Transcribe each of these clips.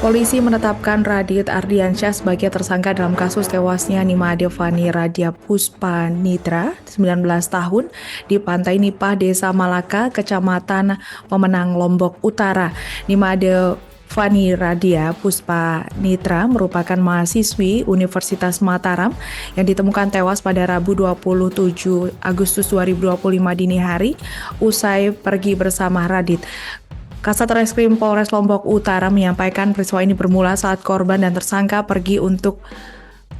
Polisi menetapkan Radit Ardiansyah sebagai tersangka dalam kasus tewasnya Nimade Fani Radia Puspa Nitra, 19 tahun, di Pantai Nipah, Desa Malaka, Kecamatan Pemenang, Lombok Utara. Nimade Fani Radia Puspa Nitra merupakan mahasiswi Universitas Mataram yang ditemukan tewas pada Rabu 27 Agustus 2025 dini hari usai pergi bersama Radit. Kasat Reskrim Polres Lombok Utara menyampaikan peristiwa ini bermula saat korban dan tersangka pergi untuk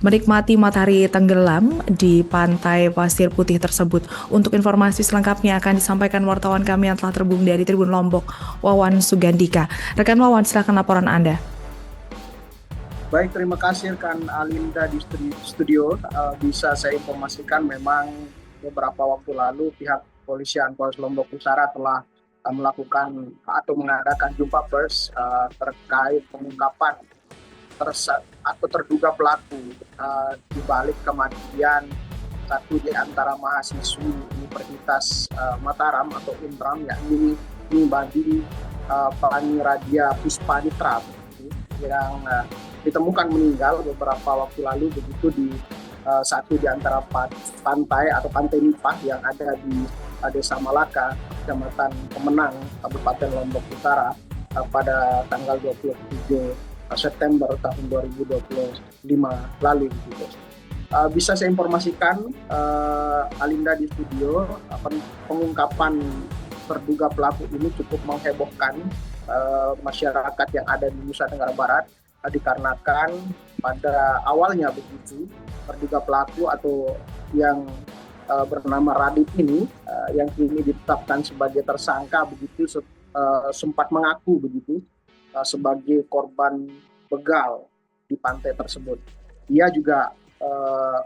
menikmati matahari tenggelam di pantai pasir putih tersebut. Untuk informasi selengkapnya akan disampaikan wartawan kami yang telah terhubung dari Tribun Lombok, Wawan Sugandika. Rekan Wawan, silakan laporan Anda. Baik, terima kasih rekan Alinda di studio. Bisa saya informasikan memang beberapa waktu lalu pihak kepolisian Polres Lombok Utara telah melakukan atau mengadakan jumpa pers terkait pengungkapan atau terduga pelaku di balik kematian satu di antara mahasiswi Universitas Mataram atau Untram, yakni Nimade Fani Radia Puspa Nitra yang ditemukan meninggal beberapa waktu lalu begitu di satu di antara pantai atau pantai Nipah yang ada di Desa Malaka, Kecamatan Pemenang, Kabupaten Lombok Utara pada tanggal 27 September tahun 2025 lalu. Bisa saya informasikan Alinda di studio, pengungkapan terduga pelaku ini cukup menghebohkan masyarakat yang ada di Nusa Tenggara Barat dikarenakan pada awalnya begitu terduga pelaku atau yang bernama Radit ini yang kini ditetapkan sebagai tersangka begitu sempat mengaku begitu sebagai korban begal di pantai tersebut. Dia juga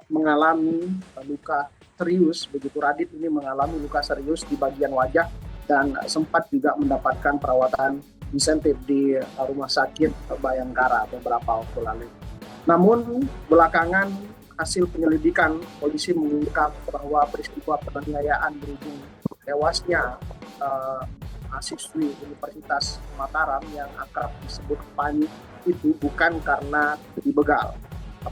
mengalami luka serius begitu. Radit ini mengalami luka serius di bagian wajah dan sempat juga mendapatkan perawatan intensif di rumah sakit Bayangkara beberapa waktu lalu. Namun belakangan hasil penyelidikan polisi mengungkap bahwa peristiwa penganiayaan berujung tewasnya mahasiswi Universitas Mataram yang akrab disebut Fani itu bukan karena dibegal.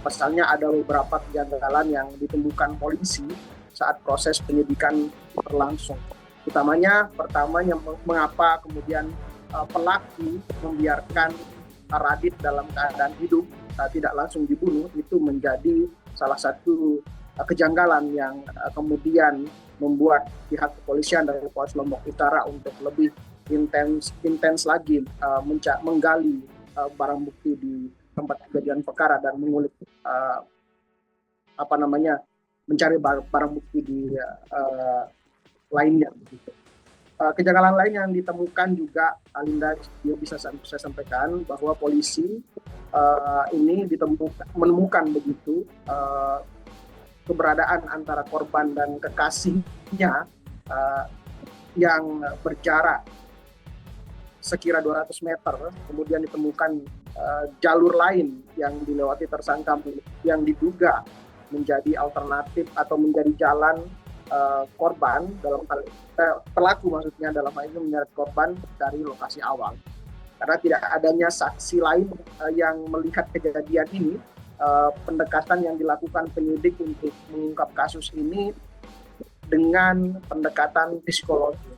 Pasalnya ada beberapa kejanggalan yang ditemukan polisi saat proses penyidikan berlangsung. Utamanya pertamanya mengapa kemudian pelaku membiarkan Radit dalam keadaan hidup tidak langsung dibunuh, itu menjadi salah satu kejanggalan yang kemudian membuat pihak kepolisian dari Polres Lombok Utara untuk lebih intens lagi menggali barang bukti di tempat kejadian perkara dan mengulik mencari barang bukti di lainnya. Kejanggalan lain yang ditemukan juga Alinda bisa saya sampaikan bahwa polisi ini menemukan begitu keberadaan antara korban dan kekasihnya yang berjarak sekira 200 meter. Kemudian ditemukan jalur lain yang dilewati tersangka yang diduga menjadi alternatif atau menjadi jalan korban dalam hal pelaku maksudnya dalam hal ini menyeret korban dari lokasi awal. Karena tidak adanya saksi lain yang melihat kejadian ini, pendekatan yang dilakukan penyidik untuk mengungkap kasus ini dengan pendekatan psikologi.